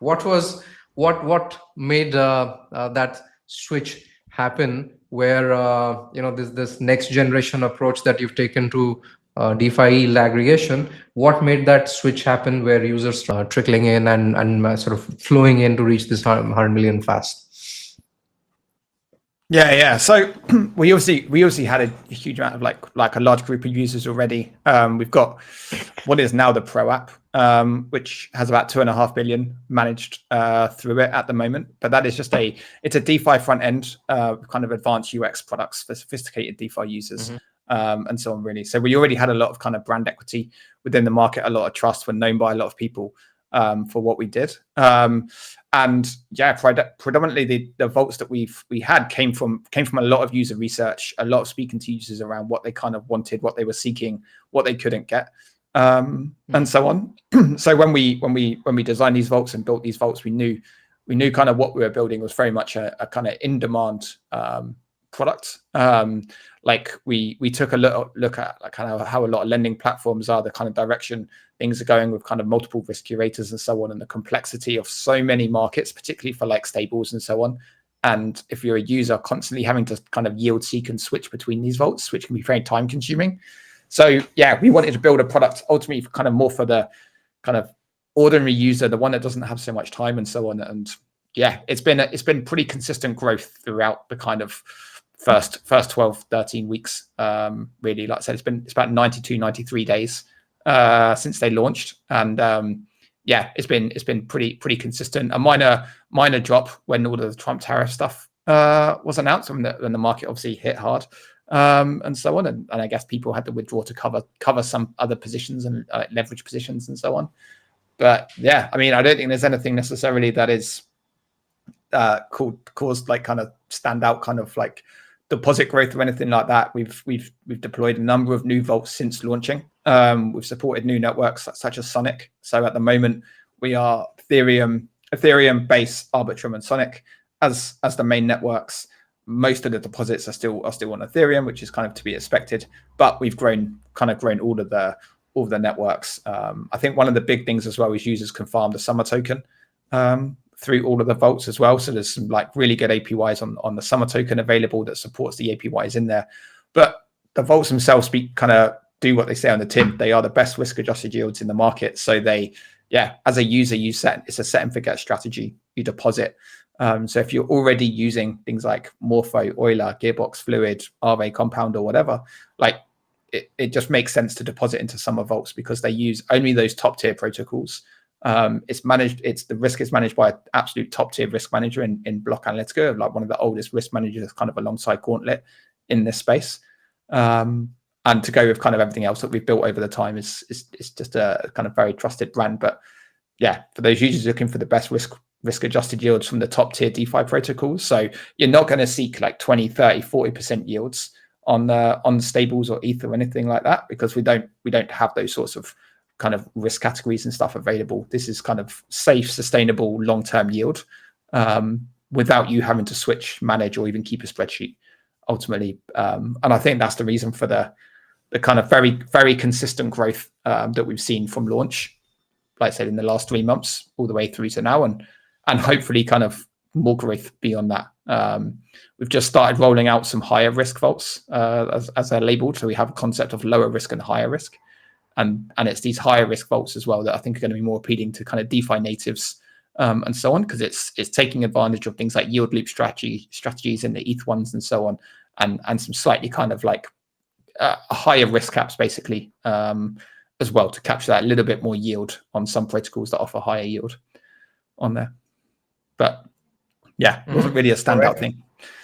what made that switch happen, where this next generation approach that you've taken to DeFi aggregation? What made that switch happen, where users trickling in and sort of flowing in to reach this 100 million fast? Yeah. So we obviously had a huge amount of like a large group of users already. We've got what is now the Pro app, which has about 2.5 billion managed through it at the moment. But that is just it's a DeFi front end, kind of advanced UX products for sophisticated DeFi users, and so on, really. So we already had a lot of kind of brand equity within the market, a lot of trust. We're known by a lot of people for what we did. And yeah, predominantly the vaults that we had came from a lot of user research, a lot of speaking to users around what they kind of wanted, what they were seeking, what they couldn't get, and so on. So when we designed these vaults and built these vaults, we knew kind of what we were building was very much a kind of in-demand product. Like we took a look at like kind of how a lot of lending platforms are, the kind of direction things are going with kind of multiple risk curators and so on, and the complexity of so many markets, particularly for like stables and so on. And if you're a user constantly having to kind of yield seek and switch between these vaults, which can be very time consuming. So yeah, we wanted to build a product ultimately kind of more for the kind of ordinary user, the one that doesn't have so much time and so on. And yeah, it's been pretty consistent growth throughout the kind of first 12, 13 weeks. Really, like I said, it's about 92, 93 days since they launched. And yeah, it's been pretty consistent. A minor drop when all the Trump tariff stuff was announced, when the market obviously hit hard, and so on. And I guess people had to withdraw to cover some other positions and leverage positions and so on. But yeah, I mean, I don't think there's anything necessarily that is caused like kind of standout kind of like deposit growth or anything like that. We've deployed a number of new vaults since launching. We've supported new networks such as Sonic. So at the moment we are Ethereum, Base, Arbitrum, and Sonic as the main networks. Most of the deposits are still on Ethereum, which is kind of to be expected. But we've grown all of the networks. I think one of the big things as well is users can farm the Summer token through all of the vaults as well. So there's some like really good APYs on the Summer token available that supports the APYs in there. But the vaults themselves do what they say on the tin. They are the best risk-adjusted yields in the market. So as a user, it's a set and forget strategy. You deposit. So if you're already using things like Morpho, Euler, Gearbox, Fluid, Aave, Compound, or whatever, like it just makes sense to deposit into Summer vaults because they use only those top tier protocols. The risk is managed by an absolute top tier risk manager in Block Analytica, like one of the oldest risk managers, kind of alongside Gauntlet in this space. And to go with kind of everything else that we've built over the time is just a kind of very trusted brand. But yeah, for those users looking for the best risk adjusted yields from the top tier DeFi protocols. So you're not going to seek like 20, 30, 40% yields on stables or ETH or anything like that, because we don't have those sorts of kind of risk categories and stuff available. This is kind of safe, sustainable, long-term yield without you having to switch, manage, or even keep a spreadsheet ultimately. And I think that's the reason for the kind of very, very consistent growth that we've seen from launch, like I said, in the last 3 months, all the way through to now, and hopefully kind of more growth beyond that. We've just started rolling out some higher risk vaults as they're labeled. So we have a concept of lower risk and higher risk. And it's these higher risk vaults as well that I think are going to be more appealing to kind of DeFi natives and so on, because it's taking advantage of things like yield loop strategies in the ETH ones and so on, and some slightly kind of like higher risk caps basically as well, to capture that little bit more yield on some protocols that offer higher yield on there. But yeah, it wasn't really a standout thing.